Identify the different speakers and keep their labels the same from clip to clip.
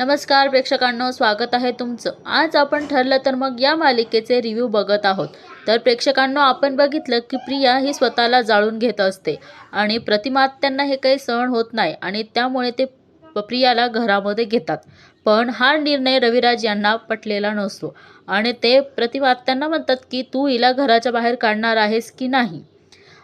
Speaker 1: नमस्कार प्रेक्षकांनो, स्वागत आहे तुमचं। आज आपण ठरलं तर मग या मालिकेचे रिव्ह्यू बघत आहोत। तर प्रेक्षकांनो, आपण बघितलं की प्रिया ही स्वतःला जाळून घेत असते आणि प्रतिमा त्यांना हे काही सहन होत नाही आणि त्यामुळे ते प्रियाला घरामध्ये घेतात। पण हा निर्णय रविराज यांना पटलेला नसतो आणि ते प्रतिमा त्यांना म्हणतात की तू हिला घराच्या बाहेर काढणार आहेस की नाही,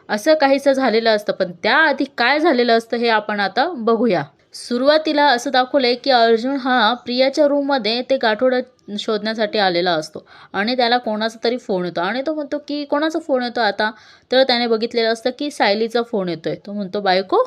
Speaker 1: असं काहीसं झालेलं असतं। पण त्याआधी काय झालेलं असतं हे आपण आता बघूया। सुरुवातीला असं दाखवलंय की अर्जुन हा प्रियाच्या रूममध्ये ते गाठोडं शोधण्यासाठी आलेला असतो आणि त्याला कोणाचा तरी फोन येतो आणि तो म्हणतो की कोणाचा फोन येतो आता, तर त्याने बघितलेलं असतं की सायलीचा फोन येतोय। तो म्हणतो बायको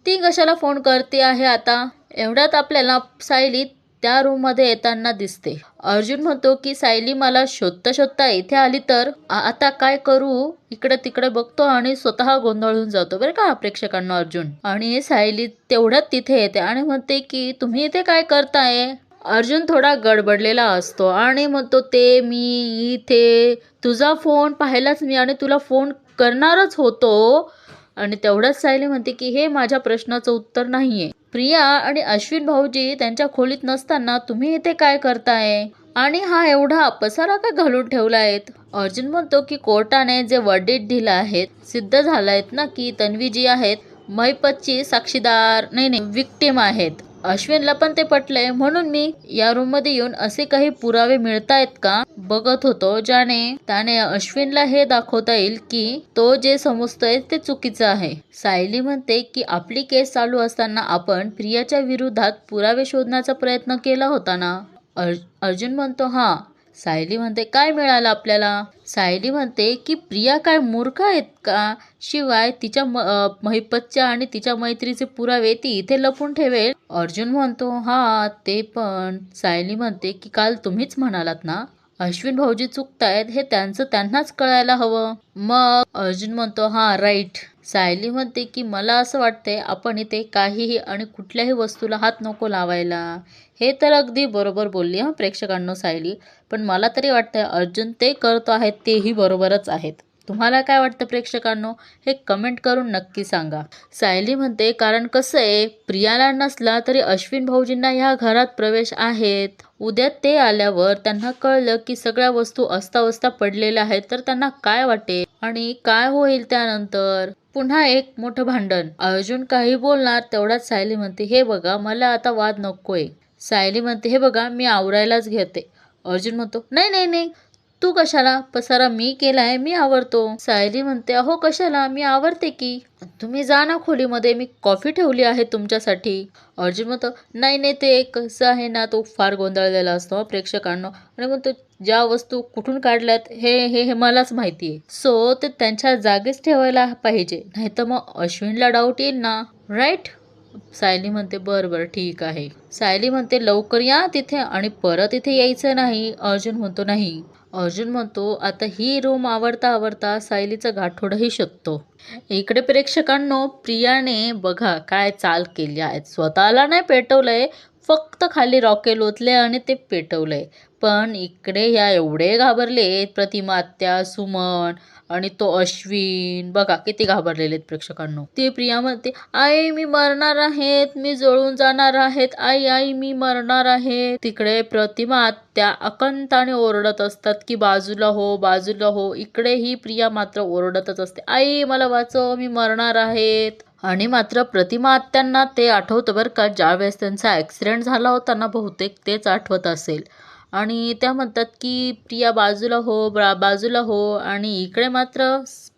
Speaker 1: ती कशाला फोन करते आहे आता। एवढ्यात आपल्याला सायली त्या रूममध्ये येताना दिसते। अर्जुन म्हणतो की सायली मला शोधता शोधता इथे आली तर आता काय करू, इकडे तिकडे बघतो आणि स्वतः गोंधळून जातो बरं का प्रेक्षकांना अर्जुन। आणि सायली तेवढ्यात तिथे येते आणि म्हणते की तुम्ही इथे काय करताय। अर्जुन थोडा गडबडलेला असतो आणि म्हणतो ते मी इथे तुझा फोन पाहिलाच मी आणि तुला फोन करणारच होतो। आणि तेवढ्याच सायली म्हणते की हे माझ्या प्रश्नाचं उत्तर नाहीये। प्रिया आणि अश्विन भाऊजी त्यांच्या खोलीत नसताना तुम्ही इथे काय करताय आणि हा एवढा पसारा का घालून ठेवलायत। अर्जुन म्हणतो की कोर्टाने जे वर्डिक्ट दिलं आहेत सिद्ध झालायत ना की तन्वी जी आहेत महिपतची साक्षीदार नाही विक्टिम आहेत। अश्विनला पण ते पटलंय म्हणून मी या रूम मध्ये येऊन असे काही पुरावे मिळतायत का बघत होतो ज्याने त्याने अश्विनला हे दाखवता येईल की तो जे समजतोय ते चुकीचं आहे। सायली म्हणते की आपली केस चालू असताना आपण प्रियाच्या विरोधात पुरावे शोधण्याचा प्रयत्न केला होता ना। अर्जुन म्हणतो हा। सायली म्हणते काय मिळालं आपल्याला। सायली म्हणते की प्रिया काय मूर्ख आहेत का, शिवाय तिच्या महिपतच्या आणि तिच्या मैत्रीचे पुरावे ती इथे लपून ठेवेल। अर्जुन म्हणतो हा ते पण। सायली म्हणते की काल तुम्हीच म्हणालात ना अश्विन भाऊजी चुकतायत, हे त्यांचं त्यांनाच कळायला हवं। मग अर्जुन म्हणतो हा राईट। सायली म्हणते की मला असं वाटतंय आपण इथे काहीही आणि कुठल्याही वस्तूला हात नको लावायला। हे तर अगदी बरोबर बोलली हा प्रेक्षकांनो सायली, पण मला तरी वाटतंय अर्जुन ते करतो आहेत तेही बरोबरच आहेत। तुम्हाला काय वाटतं प्रेक्षकांनो, हे कमेंट करून नक्की सांगा। सायली म्हणते कारण कसं आहे प्रियाला नसला तरी अश्विन भाऊजींना ह्या घरात प्रवेश आहेत। उद्या ते आल्यावर त्यांना कळलं की सगळ्या वस्तू अस्ताव्यस्त पडलेल्या आहेत तर त्यांना काय वाटेल आणि काय होईल त्यानंतर। पुन्हा एक मोठं भांडण। अर्जुन काही बोलणार तेवढ्यात सायली म्हणते हे बघा मला आता वाद नकोय। सायली म्हणते हे बघा मी आवरायलाच घेते। अर्जुन म्हणतो नाही नाही नाही तू कशाला, पसारा मी केलाय मी आवरतो। सायली म्हणते अहो कशाला, मी आवरते की, तुम्ही जा ना खोलीमध्ये, मी कॉफी ठेवली आहे तुमच्यासाठी। अर्जुन म्हणतो नाही नाही ते कसं आहे ना, तो फार गोंधळलेला असतो प्रेक्षकांनो आणि म्हणतो ज्या वस्तू कुठून काढल्यात हे मलाच माहिती आहे, सो ते त्यांच्या जागेच ठेवायला पाहिजे, नाही तर मग अश्विनला डाऊट येईल ना, राईट। सायली म्हणते बरं ठीक आहे। सायली म्हणते लवकर या तिथे आणि परत इथे यायचं नाही। अर्जुन म्हणतो नाही। अर्जुन म्हणतो आता ही रूम आवरता आवरता सायलीचं गाठोडही शोधतो। इकडे प्रेक्षकांनो प्रियाने बघा काय चाल केली आहे, स्वतःला नाही पेटवलंय, फक्त खाली रॉकेल ओतले आणि ते पेटवलंय। पण इकडे या एवढे घाबरले प्रतिमा आत्या, सुमन आणि तो अश्विन, बघा किती घाबरलेले आहेत प्रेक्षकांनो। ती प्रिया म्हणते आई मी मरणार आहेत, मी जळून जाणार आहेत, आई आई मी मरणार आहे। तिकडे प्रतिमा आत्या अकंताने ओरडत असतात की बाजूला हो बाजूला हो। इकडे ही प्रिया मात्र ओरडतच असते आई मला वाचव मी मरणार आहेत। आणि मात्र प्रतिमा आत्यांना ते आठवतं बरं का, ज्यावेळेस त्यांचा ॲक्सिडेंट झाला होता ना, बहुतेक तेच आठवत असेल। आणि त्या म्हणतात की प्रिया बाजूला हो बाजूला हो आणि इकडे मात्र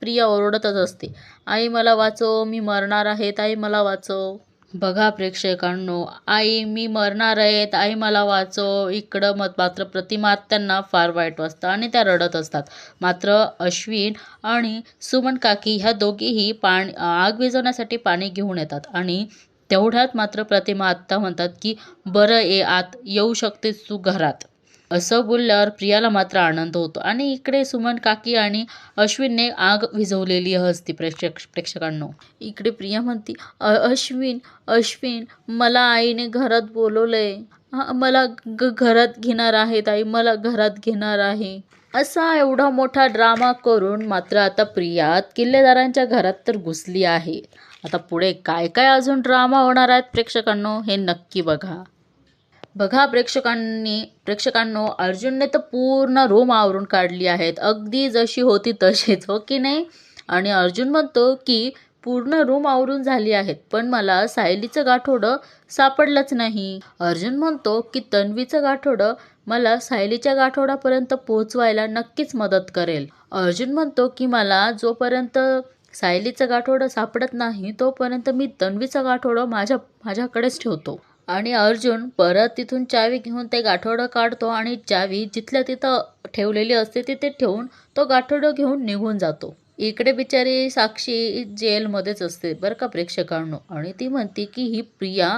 Speaker 1: प्रिया ओरडतच असते आई मला वाचव मी मरणार आहेत, आई मला वाचव। बघा प्रेक्षकांनो आई मी मरणार आहेत, आई मला वाचव। इकडं मात्र प्रतिमा आत्यांना फार वाईट वाटतं आणि त्या रडत असतात। मात्र अश्विन आणि सुमन काकी ह्या दोघीही आग विझवण्यासाठी पाणी घेऊन येतात आणि तेवढ्यात मात्र प्रतिमा आत्या म्हणतात की बरं आत येऊ शकतेस तू घरात, असं बोलल्यावर प्रियाला मात्र आनंद होतो। आणि इकडे सुमन काकी आणि अश्विनने आग विझवलेली असते प्रेक्षकांनो। इकडे प्रिया म्हणते अश्विन मला आईने घरात बोलवलंय, मला घरात घेणार आहेत आई, मला घरात घेणार आहे। असा एवढा मोठा ड्रामा करून मात्र आता प्रिया किल्लेदारांच्या घरात तर घुसली आहे। आता पुढे काय काय अजून ड्रामा होणार आहेत प्रेक्षकांनो हे नक्की बघा। बघा प्रेक्षकांनो, अर्जुनने तर पूर्ण रूम आवरून काढली आहेत, अगदी जशी होती तशीच, हो की नाही? आणि अर्जुन म्हणतो की पूर्ण रूम आवरून झाली आहेत, पण मला सायलीचं गाठोडं सापडलंच नाही. अर्जुन म्हणतो की तन्वीचं गाठोडं मला सायलीच्या गाठोड्यापर्यंत पोहोचवायला नक्कीच मदत करेल. अर्जुन म्हणतो की मला जोपर्यंत सायलीचं गाठोडं सापडत नाही तोपर्यंत मी तन्वीचं गाठोडं माझ्याकडेच ठेवतो. आणि अर्जुन परत तिथून चावी घेऊन ते गाठोडं काढतो आणि चावी जिथल्या तिथं ठेवलेली असते तिथे ठेवून तो गाठोडं घेऊन निघून जातो. इकडे बिचारी साक्षी जेलमध्येच असते बरं का प्रेक्षकांनो, आणि ती म्हणते की ही प्रिया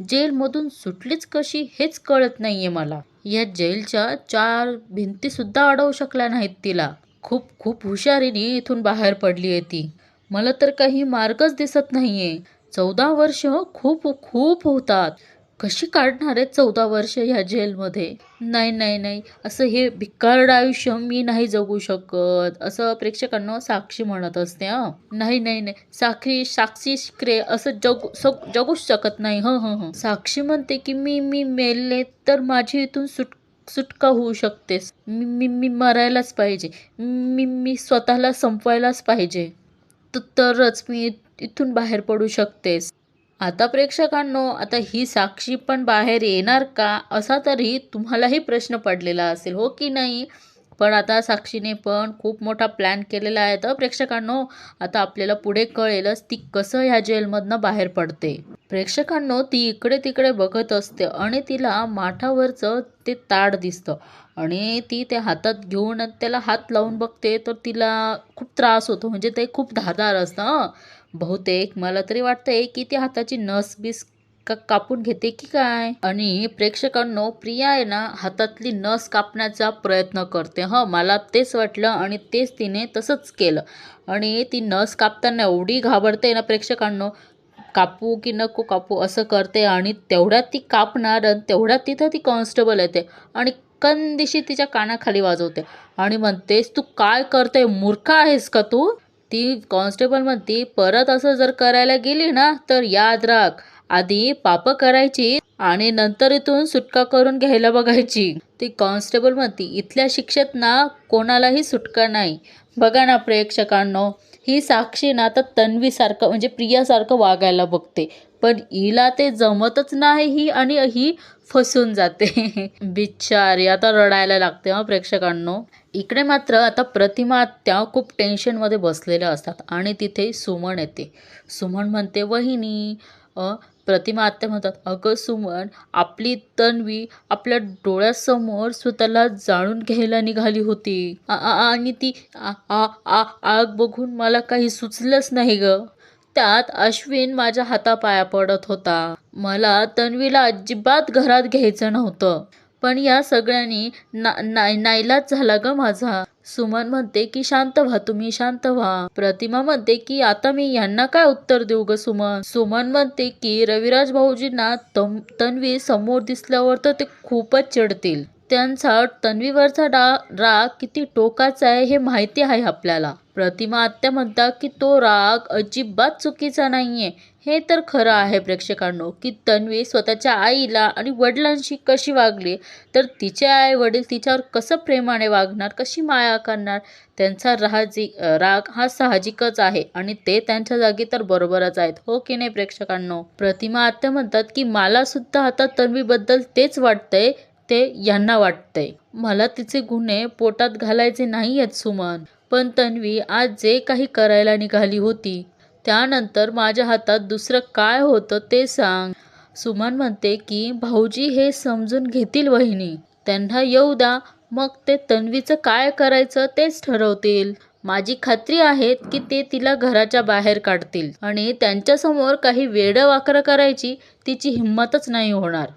Speaker 1: जेलमधून सुटलीच कशी हेच कळत नाहीये मला. या जेलच्या 4 भिंती सुद्धा अडवू शकल्या नाहीत तिला. खूप खूप हुशारीने इथून बाहेर पडली आहे ती. मला तर काही मार्गच दिसत नाहीये. 14 वर्ष खूप खूप होतात. कशी काढणार आहे 14 वर्ष ह्या जेलमध्ये? नाही नाही नाही, असं हे भिकारड आयुष्य मी नाही जगू शकत, असं प्रेक्षकांना साक्षी म्हणत असते. नाही नाही नाही, साक्षी शिकरे असं जगूच शकत नाही. साक्षी म्हणते की मी मेले तर माझी इथून सुटका होऊ शकतेस. मी मरायलाच पाहिजे. मी स्वतःला संपवायलाच पाहिजे. तरच मी इथून बाहेर पडू शकतेस. आता प्रेक्षकांनो, आता ही साक्षी पण बाहेर येणार का, असा तरी तुम्हालाही प्रश्न पडलेला असेल, हो की नाही? पण आता साक्षीने पण खूप मोठा प्लॅन केलेला आहे तर प्रेक्षकांनो, आता आपल्याला पुढे कळेलच ती कसं ह्या जेलमधनं बाहेर पडते. प्रेक्षकांनो, ती इकडे तिकडे बघत असते आणि तिला माठावरचं ते ताड दिसतं आणि ती ते हातात घेऊन त्याला हात लावून बघते तर तिला खूप त्रास होतो, म्हणजे ते खूप धारदार असतं. बहुतेक मला तरी वाटतंय की ती हाताची नस बीस कापून घेते की काय. आणि प्रेक्षकांनो, प्रिया आहे ना हातातली नस कापण्याचा प्रयत्न करते. मला तेच वाटलं आणि तेच तिने तसंच केलं. आणि ती नस कापताना एवढी घाबरते ना प्रेक्षकांनो, कापू की नको कापू असं करते आणि तेवढ्यात ती कापणार आणि तेवढ्यात तिथं ती कॉन्स्टेबल येते आणि कंदिशी तिच्या कानाखाली वाजवते आणि म्हणतेस तू काय करते, मूर्ख आहेस का तू? ती कॉन्स्टेबल म्हणते परत असं जर करायला गेली ना तर याद राख, आधी पाप करायची आणि नंतर इथून सुटका करून घ्यायला बघायची. ती कॉन्स्टेबल म्हणते इथल्या शिक्षेत ना कोणालाही सुटका नाही. बघा ना प्रेक्षकांनो, ही साक्षी ना आता तन्वीसारखं म्हणजे प्रियासारखं वागायला बघते, पण हिला ते जमतच नाही आणि ही फसून जाते. बिचारी आता रडायला लागते प्रेक्षकांनो. इकडे मात्र आता प्रतिमा आत्या खूप टेन्शनमध्ये बसलेल्या असतात आणि तिथे सुमन येते. सुमन म्हणते वहिनी. प्रतिमा आत्या म्हणतात अगं सुमन, आपली तन्वी आपल्या डोळ्यासमोर स्वतःला जाळून घ्यायला निघाली होती आणि ती आग बघून मला काही सुचलंच नाही ग. त्यात अश्विन माझ्या हातापाया पडत होता. मला तन्वीला अजिबात घरात घ्यायचं नव्हतं, पण या सगळ्यांनी नाईलाज झाला ग माझा. सुमन म्हणते की शांत व्हा, तुम्ही शांत व्हा. प्रतिमा म्हणते की आता मी यांना काय उत्तर देऊ ग सुमन. सुमन म्हणते की रविराज भाऊजींना तन्वी समोर दिसल्यावर तर ते खूपच चिडतील. त्यांचा तन्वीवरचा राग किती टोकाचा आहे हे माहिती आहे आपल्याला. प्रतिमा आत्या म्हणतात की तो राग अजिबात चुकीचा नाहीये. हे तर खरं आहे प्रेक्षकांनो की तन्वी स्वतःच्या आईला आणि वडिलांशी कशी वागली तर तिचे आई वडील तिच्यावर कसं प्रेमाने वागणार, कशी माया करणार. त्यांचा राग हा साहजिकच आहे आणि ते त्यांच्या जागी तर बरोबरच आहेत, हो की नाही प्रेक्षकांनो. प्रतिमा आत्या म्हणतात की मला सुद्धा आता तन्वीबद्दल तेच वाटतंय ते यांना वाटतंय. मला तिचे गुन्हे पोटात घालायचे नाही आहेत सुमन, पण तन्वी आज जे काही करायला निघाली होती त्यानंतर माझ्या हातात दुसरं काय होतं ते सांग. सुमन म्हणते की भाऊजी हे समजून घेतील वहिनी, त्यांना येऊ द्या, मग ते तन्वीचं काय करायचं तेच ठरवतील. माझी खात्री आहे की ते तिला घराच्या बाहेर काढतील आणि त्यांच्यासमोर काही वेडं वाकडं करायची तिची हिंमतच नाही होणार.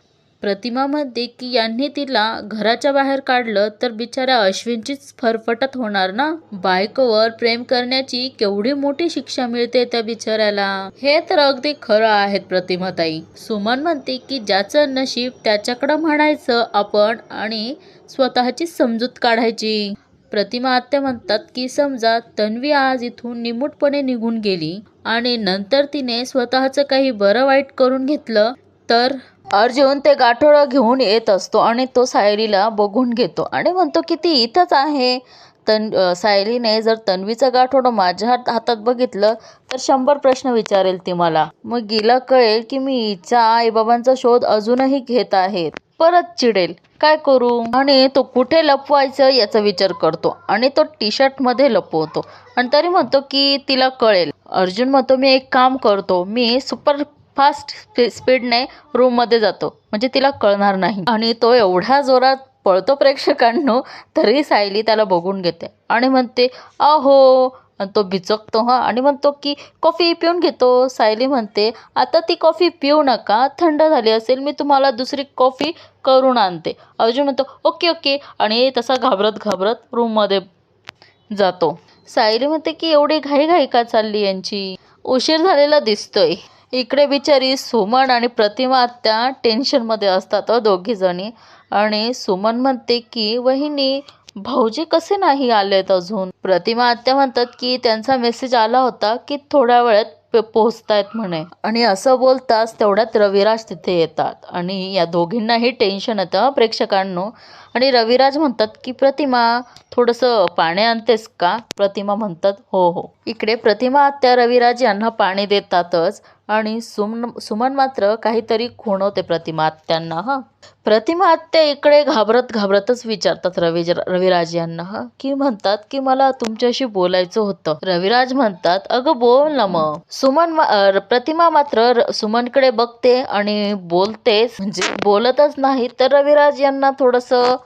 Speaker 1: प्रतिमा म्हणते की यांनी तिला घराच्या बाहेर काढलं तर बिचाऱ्या अश्विनचीच फरफटत होणार ना. बायकोवर प्रेम करण्याची केवढी मोठी शिक्षा मिळते त्या बिचाऱ्याला. हे तर अगदी खरं आहे प्रतिमाताई. सुमन म्हणते की ज्याचं नशीब त्याच्याकडं म्हणायचं आपण आणि स्वतःची समजूत काढायची. प्रतिमा आत्या म्हणतात की समजा तन्वी आज इथून निमूटपणे निघून गेली आणि नंतर तिने स्वतःचं काही बरं वाईट करून घेतलं तर अर्जुन ते गाठोडं घेऊन येत असतो आणि तो सायलीला बघून घेतो आणि म्हणतो की ती इथंच आहे. सायलीने जर तन्वीचं गाठोडं माझ्या हातात बघितलं तर 100 प्रश्न विचारेल ती मला. मग हिला कळेल की मी हिच्या आईबाबांचा शोध अजूनही घेत आहे. परत चिडेल. काय करू? आणि तो कुठे लपवायचं याचा विचार करतो आणि तो टी शर्ट मध्ये लपवतो आणि तरी म्हणतो की तिला कळेल. अर्जुन म्हणतो मी एक काम करतो, मी सुपर फास्ट स्पीडने रूममध्ये जातो म्हणजे तिला कळणार नाही. आणि तो एवढ्या जोरात पळतो प्रेक्षकांनो, तरी सायली त्याला बघून घेते आणि म्हणते अहो. आणि तो बिचकतो आणि म्हणतो की कॉफी पिऊन घेतो. सायली म्हणते आता ती कॉफी पिऊ नका, थंड झाली असेल, मी तुम्हाला दुसरी कॉफी करून आणते. अर्जुन म्हणतो ओके ओके आणि तसा घाबरत घाबरत रूममध्ये जातो. सायली म्हणते की एवढी घाई का चालली यांची, उशीर झालेला दिसतोय. इकडे बिचारी सुमन आणि प्रतिमा आत्या टेन्शनमध्ये असतात दोघी जणी. आणि सुमन म्हणते की वहिनी भाऊजी कसे नाही आलेत अजून. प्रतिमा आत्या म्हणतात की त्यांचा मेसेज आला होता की थोड्या वेळात पोहोचतायत म्हणे. आणि असं बोलताच तेवढ्यात रविराज तिथे येतात आणि या दोघींनाही टेन्शन येतं प्रेक्षकांनो. आणि रविराज म्हणतात की प्रतिमा थोडंसं पाणी आणतेस का? प्रतिमा म्हणतात हो हो. इकडे प्रतिमा आत्या रविराज यांना पाणी देतातच आणि सुमन मात्र काहीतरी खुणवते प्रतिमा आत्यांना. प्रतिमा आत्या इकडे घाबरत घाबरतच विचारतात रविराज यांना की म्हणतात की मला तुमच्याशी बोलायचं होतं. रविराज म्हणतात अगं बोल ना मग. प्रतिमा मात्र सुमनकडे बघते आणि बोलतेच म्हणजे बोलतच नाही. तर रविराज यांना थोडंसं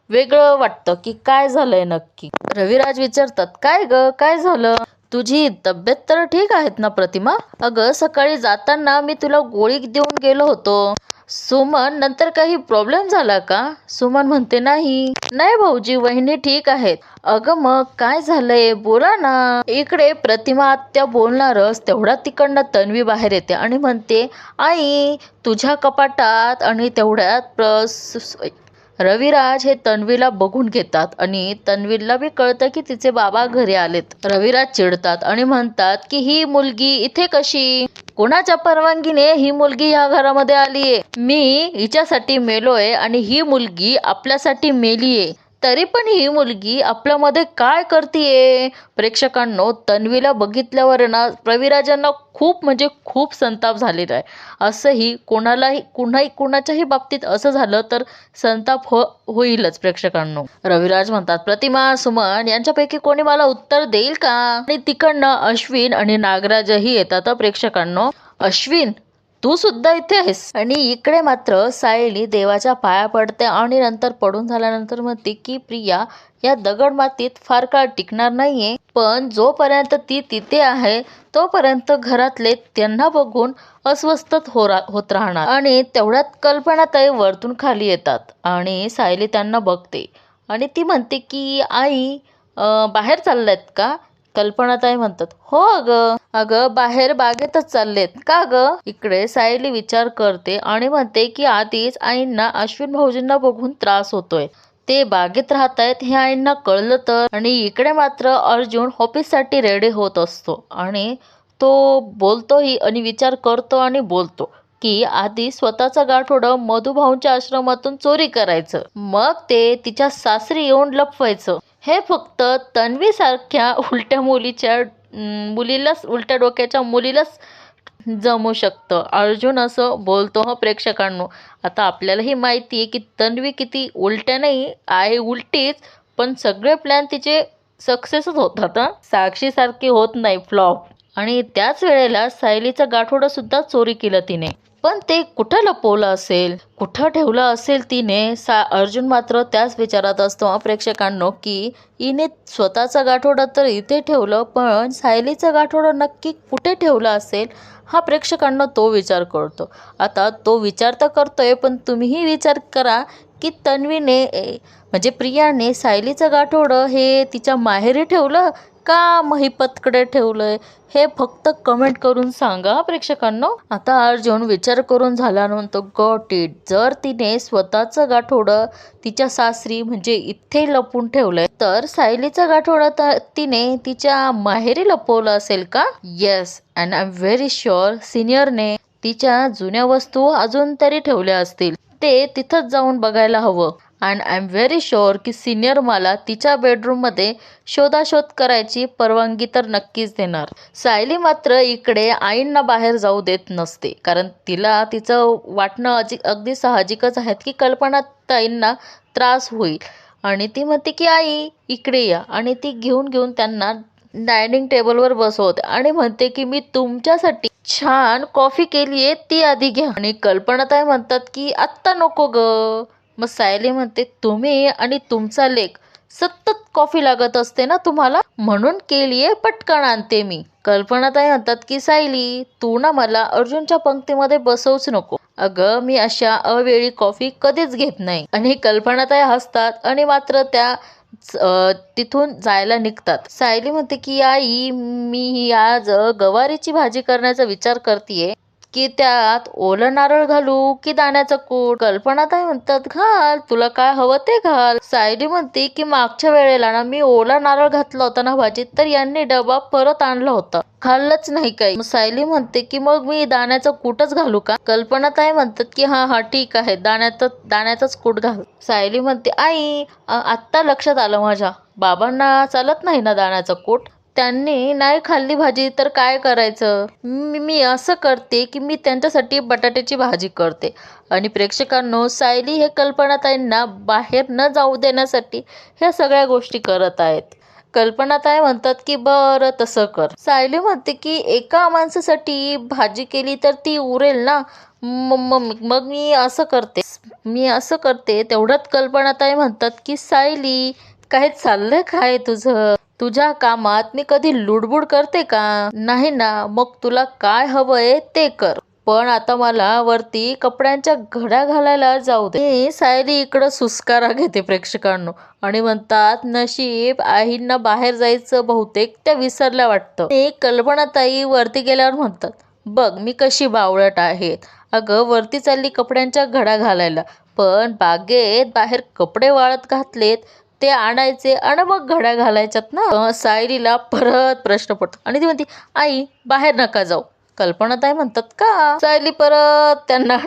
Speaker 1: वेगळं वाटतं की काय झालंय नक्की. रविराज विचारतात काय ग काय झालं? तुझी तब्येत तर ठीक आहेत ना प्रतिमा? अगं सकाळी जाताना मी तुला गोळी देऊन गेलो होतो. सुमन नंतर काही प्रॉब्लेम झाला का? सुमन म्हणते नाही भाऊजी, वहिनी ठीक आहेत. अगं मग काय झालंय बोला ना. इकडे प्रतिमा आत्या बोलणारच तेवढ्यात तिकडनं तन्वी बाहेर येते आणि म्हणते आई तुझ्या कपाटात. आणि तेवढ्यात रविराज हे तन्वीला बघून घेतात आणि तन्वीला बी कळतं की तिचे बाबा घरी आलेत. रविराज चिडतात आणि म्हणतात की ही मुलगी इथे कशी? कोणाच्या परवानगीने ही मुलगी ह्या घरामध्ये आलीये? मी हिच्यासाठी मेलोय आणि ही मुलगी आपल्यासाठी मेलीये, तरी पण ही मुलगी आपल्यामध्ये काय करतीये? प्रेक्षकांनो तन्वीला बघितल्यावर ना रविराजांना खूप म्हणजे खूप संताप झालेला आहे. असंही कुणाच्याही बाबतीत असं झालं तर संताप होईलच प्रेक्षकांनो. रविराज म्हणतात प्रतिमा सुमन यांच्यापैकी कोणी मला उत्तर देईल का? आणि तिकडनं अश्विन आणि नागराजही येतात प्रेक्षकांनो. अश्विन तू सुद्धा इथे आहेस? आणि इकडे मात्र सायली देवाच्या पाया पडते आणि नंतर पडून झाल्यानंतर म्हणते की प्रिया या दगड मातीत फार काळ टिकणार नाहीये, पण जोपर्यंत ती तिथे आहे तोपर्यंत घरातले त्यांना बघून अस्वस्थ होत राहणार. आणि तेवढ्यात कल्पनाताई वरतून खाली येतात आणि सायली त्यांना बघते आणि ती म्हणते की आई बाहेर चालल्यात का? कल्पनाताई म्हणतात हो अगं बाहेर बागेतच चाललेत. का ग? इकडे सायली विचार करते आणि म्हणते की आधीच आईंना अश्विन भाऊजींना बघून त्रास होतोय, ते बागेत राहतायत हे आईंना कळलं तर. आणि इकडे मात्र अर्जुन ऑफिससाठी रेडी होत असतो आणि तो बोलतोही आणि विचार करतो आणि बोलतो की आधी स्वतःचा गाठोडं मधुभाऊंच्या आश्रमातून चोरी करायचं, मग ते तिच्या सासरी येऊन लपवायचं. हे फक्त तन्वीसारख्या उलट्या डोक्याच्या मुलीलाच जमू शकतं. अर्जुन असं बोलतो प्रेक्षकांनो. आता आपल्यालाही माहिती आहे की तन्वी किती उलट्या नाही आहे, उलटीच, पण सगळे प्लॅन तिचे सक्सेसच होतात. साक्षी सारखी होत नाही फ्लॉप. आणि त्याच वेळेला सायलीचं गाठोडं सुद्धा चोरी केलं तिने, पण ते कुठं लपवलं असेल, कुठं ठेवलं असेल तिने? अर्जुन मात्र त्याच विचारात असतो प्रेक्षकांनो की हिने स्वतःचं गाठोडं तर इथे ठेवलं, पण सायलीचं गाठोडं नक्की कुठे ठेवलं असेल हा प्रेक्षकांना तो विचार करतो. आता तो विचार तर करतोय, पण तुम्हीही विचार करा की तन्वीने म्हणजे प्रियाने सायलीचं गाठोडं हे तिच्या माहेरी ठेवलं का महिपतकडे ठेवलंय हे फक्त कमेंट करून सांगा प्रेक्षकांनो. आता अर्जुन विचार करून झाल्यानंतर गॉट इट, जर तिने स्वतःचं गाठोडं तिच्या सासरी म्हणजे इथे लपून ठेवलंय तर सायलीचं गाठोडं तिने तिच्या माहेरी लपवलं असेल का? Yes, and I am very sure सिनियरने तिच्या जुन्या वस्तू अजून तरी ठेवल्या असतील, ते तिथंच जाऊन बघायला हवं. And I am very sure की सिनियर मला तिच्या बेडरूममध्ये शोधाशोध करायची परवानगी तर नक्कीच देणार. सायली मात्र इकडे आईंना बाहेर जाऊ देत नसते, कारण तिला तिचं वाटणं अगदी साहजिकच आहे की कल्पनाताईंना त्रास होईल. आणि ती म्हणते की आई इकडे या, आणि ती घेऊन त्यांना डायनिंग टेबलवर बसवते आणि म्हणते की मी तुमच्यासाठी छान कॉफी केलीये, ती आधी घ्या. आणि कल्पनाताई म्हणतात की आत्ता नको ग. मग सायली म्हणते तुम्ही आणि तुमचा लेक सतत कॉफी लागत असते ना तुम्हाला, म्हणून केलीये, पटकन आणते मी. कल्पनाताई म्हणतात की सायली तू ना मला अर्जुनच्या पंक्तीमध्ये बसवूच नको. अगं मी अशा अवेळी कॉफी कधीच घेत नाही. आणि कल्पनाताई हसतात आणि मात्र त्या तिथून जायला निघतात. सायली म्हणते की आई मी आज गवारीची भाजी करण्याचा विचार करतीये की त्यात ओलं नारळ घालू की दाण्याचं कूट. कल्पनाताई म्हणतात घाल, तुला काय हवं ते घाल. सायली म्हणते की मागच्या वेळेला ना मी ओला नारळ घातला होता ना भाजीत, तर यांनी डबा परत आणला होता, खाल्लंच नाही काही. सायली म्हणते की मग मी दाण्याचं कूटच घालू का. कल्पनाताई म्हणतात की हा हा ठीक आहे, दाण्याचाच कूट घाल. सायली म्हणते आई आत्ता लक्षात आलं माझ्या, बाबांना चालत नाही ना दाण्याचं कूट, त्यांनी नाही खाल्ली भाजी तर काय करायचं. मी असं करते की मी त्यांच्यासाठी बटाट्याची भाजी करते. आणि प्रेक्षकांनो सायली हे कल्पनाताईंना बाहेर न जाऊ देण्यासाठी ह्या सगळ्या गोष्टी करत आहेत. कल्पनाताई म्हणतात की बरं तसं कर. सायली म्हणते की एका माणसासाठी भाजी केली तर ती उरेल ना, मग मी असं करते. तेवढ्यात कल्पनाताई म्हणतात की सायली काय चाललंय काय तुझं, तुझ्या कामात मी कधी लुडबुड करते का नाही ना, मग तुला काय हवंय ते कर, पण आता मला वरती कपड्यांच्या घड्या घालायला जाऊ दे. सायली इकडं सुस्कारा घेते प्रेक्षकांनो आणि म्हणतात नशीब आईंना बाहेर जायचं बहुतेक त्या विसरल्या वाटतं. कल्पनाताई वरती गेल्यावर म्हणतात बघ मी कशी बावळट आहेत, अगं वरती चालली कपड्यांच्या घड्या घालायला, पण बागेत बाहेर कपडे वाळत घातलेत ते आणायचे आणि मग घड्या घालायच्यात ना. सायलीला परत प्रश्न पडतो आणि ती म्हणते आई बाहेर नका जाऊ. कल्पनाताई म्हणतात का. सायली परत त्यांना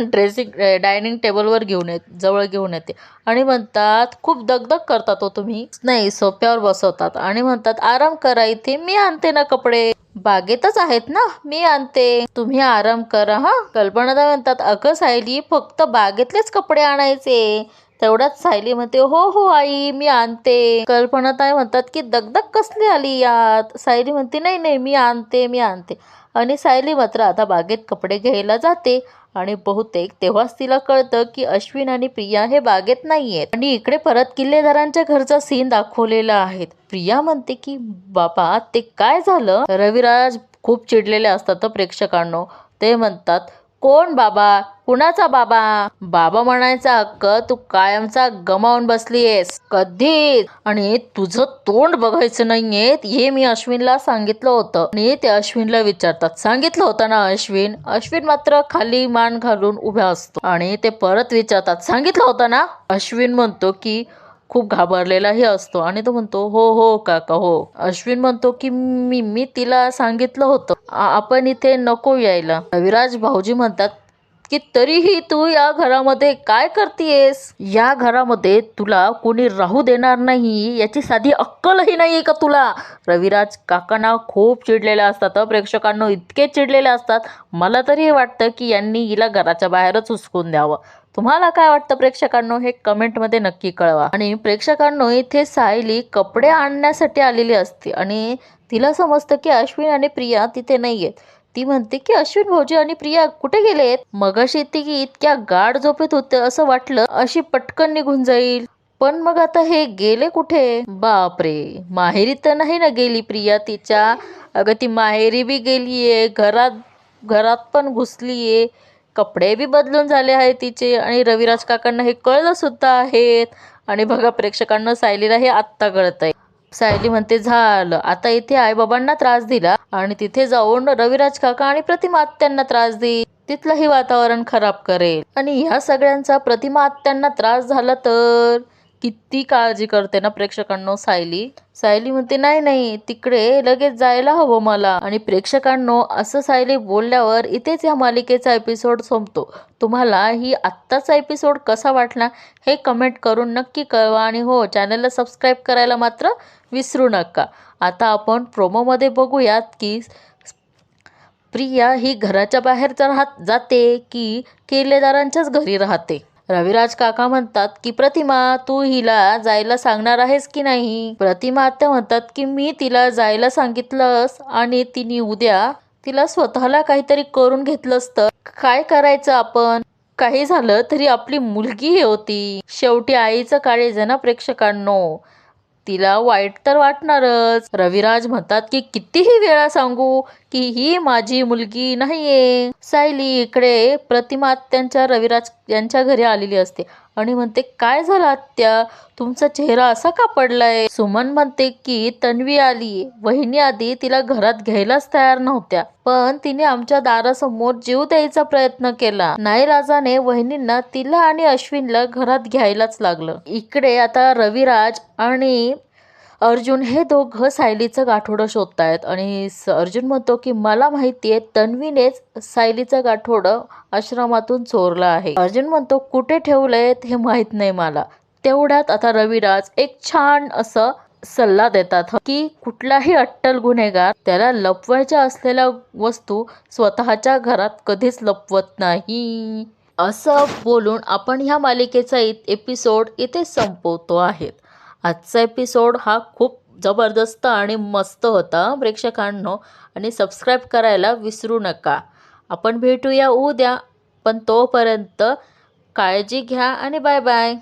Speaker 1: डायनिंग टेबलवर जवळ घेऊन येते आणि म्हणतात खूप दगदग करतात हो तुम्ही. नाही, सोफ्यावर बसवतात आणि म्हणतात आराम करा, इथे मी आणते ना कपडे, बागेतच आहेत ना, मी आणते, तुम्ही आराम करा हा. कल्पनाताई म्हणतात अगं सायली फक्त बागेतलेच कपडे आणायचे. तेवढ्याच सायली म्हणते हो हो आई मी आणते. कल्पनाताई म्हणतात की दगदग कसली आली यात. सायली म्हणते नाही मी आणते. आणि सायली मात्र आता बागेत कपडे घ्यायला जाते आणि बहुतेक तेव्हाच तिला कळतं की अश्विन आणि प्रिया हे बागेत नाहीयेत. आणि इकडे परत किल्लेदारांच्या घरचा सीन दाखवलेला आहे. प्रिया म्हणते की बाबा ते काय झालं. रविराज खूप चिडलेले असतात प्रेक्षकांनो. ते म्हणतात कोण बाबा, कुणाचा बाबा, बाबा म्हणायचा हक्क तू कायमचा गमावून बसलीयस कधीच, आणि तुझं तोंड बघायचं नाहीये हे मी अश्विनला सांगितलं होतं. आणि ते अश्विनला विचारतात सांगितलं होतं ना अश्विन. अश्विन मात्र खाली मान घालून उभा असतो आणि ते परत विचारतात सांगितलं होतं ना. अश्विन म्हणतो की खूप घाबरलेलाही असतो आणि तो म्हणतो हो हो काका हो. अश्विन म्हणतो की मी तिला सांगितलं होतं आपण इथे नको यायला. रविराज भाऊजी म्हणतात की तरीही तू या घरामध्ये काय करतेयस, या घरामध्ये तुला कोणी राहू देणार नाही याची साधी अक्कलही नाहीये का तुला. रविराज काकांना खूप चिडलेले असतात प्रेक्षकांना, इतके चिडलेले असतात मला तरी वाटतं की यांनी हिला घराच्या बाहेरच हुसकून द्यावं. तुम्हाला काय वाटतं प्रेक्षकांनो हे कमेंटमध्ये नक्की कळवा. आणि प्रेक्षकांनो इथे सायली कपडे आणण्यासाठी आलेली असते आणि तिला समजतं की अश्विन आणि प्रिया तिथे नाहीयेत. ती म्हणते की अश्विन भाऊजी आणि प्रिया कुठे गेलेत. मगाशी ती की इतक्या गाढ झोपेत होते असं वाटलं अशी पटकन निघून जाईल, पण मग आता हे गेले कुठे. बापरे, माहेरी तर नाही ना गेली प्रिया तिच्या. अगं ती माहेरी बी गेलीये, घरात पण घुसलीये, कपडे बी बदलून झाले आहेत तिचे. आणि रविराज काकांना हे कळलं सुद्धा आहेत. आणि बघा प्रेक्षकांना सायलीला हे आत्ता कळत आहे. सायली म्हणते झालं आता इथे आईबाबांना त्रास दिला आणि तिथे जाऊन रविराज काका आणि प्रतिमा आत्यांना त्रास देईल, तिथलंही वातावरण खराब करेल. आणि ह्या सगळ्यांचा प्रतिमा आत्यांना त्रास झाला तर किती काळजी करते ना प्रेक्षकांनो सायली. सायली म्हणते नाही नाही तिकडे लगेच जायला हवं मला. आणि प्रेक्षकांनो असं सायली बोलल्यावर इथेच या मालिकेचा एपिसोड संपतो. तुम्हाला ही आत्ताचा एपिसोड कसा वाटला हे कमेंट करून नक्की कळवा. आणि हो, चॅनलला सबस्क्राईब करायला मात्र विसरू नका. आता आपण प्रोमोमध्ये बघूयात की प्रिया ही घराच्या बाहेर जाते की केलेदारांच्याच घरी राहते. रविराज काका म्हणतात की प्रतिमा तू हिला जायला सांगणार आहेस की नाही. प्रतिमा आत्या म्हणतात की मी तिला जायला सांगितलंस आणि तिने उद्या तिला स्वतःला काहीतरी करून घेतलंस तर काय करायचं आपण. काही झालं तरी आपली मुलगी होती. शेवटी आईचं काळीज आहे ना प्रेक्षकांनो. तिला वाईट तर वाटणारच. रविराज म्हणतात की कितीही वेळा सांगू की ही माझी मुलगी नाहीये. सायली इकडे प्रतिमा आत्यांच्या रविराज यांच्या घरी आलेली असते आणि म्हणते काय झालं आत्या, तुमचा चेहरा असा का पडलाय. सुमन म्हणते की तन्वी आली. वहिनी आधी तिला घरात घ्यायलाच तयार नव्हत्या, पण तिने आमच्या दारासमोर जीव द्यायचा प्रयत्न केला. नाईलाजाने वहिनींना तिला आणि अश्विनला घरात घ्यायलाच लागलं. इकडे आता रविराज आणि अर्जुन हे दोघं सायलीचं गाठोडं शोधतायत आणि अर्जुन म्हणतो की मला माहितीये तन्वीनेच सायलीचं गाठोडं आश्रमातून चोरलं आहे. अर्जुन म्हणतो कुठे ठेवलंय हे माहित नाही मला. तेवढ्यात आता रविराज एक छान असं सल्ला देतात की कुठलाही अट्टल गुन्हेगार त्याला लपवायच्या असलेल्या वस्तू स्वतःच्या घरात कधीच लपवत नाही. असं बोलून आपण ह्या मालिकेचा एपिसोड इथे संपवतो आहेत. आजचा एपिसोड हा खूप जबरदस्त आणि मस्त होता प्रेक्षकांनो. आणि सबस्क्राईब करायला विसरू नका. आपण भेटूया उद्या, पण तोपर्यंत काळजी घ्या आणि बाय बाय.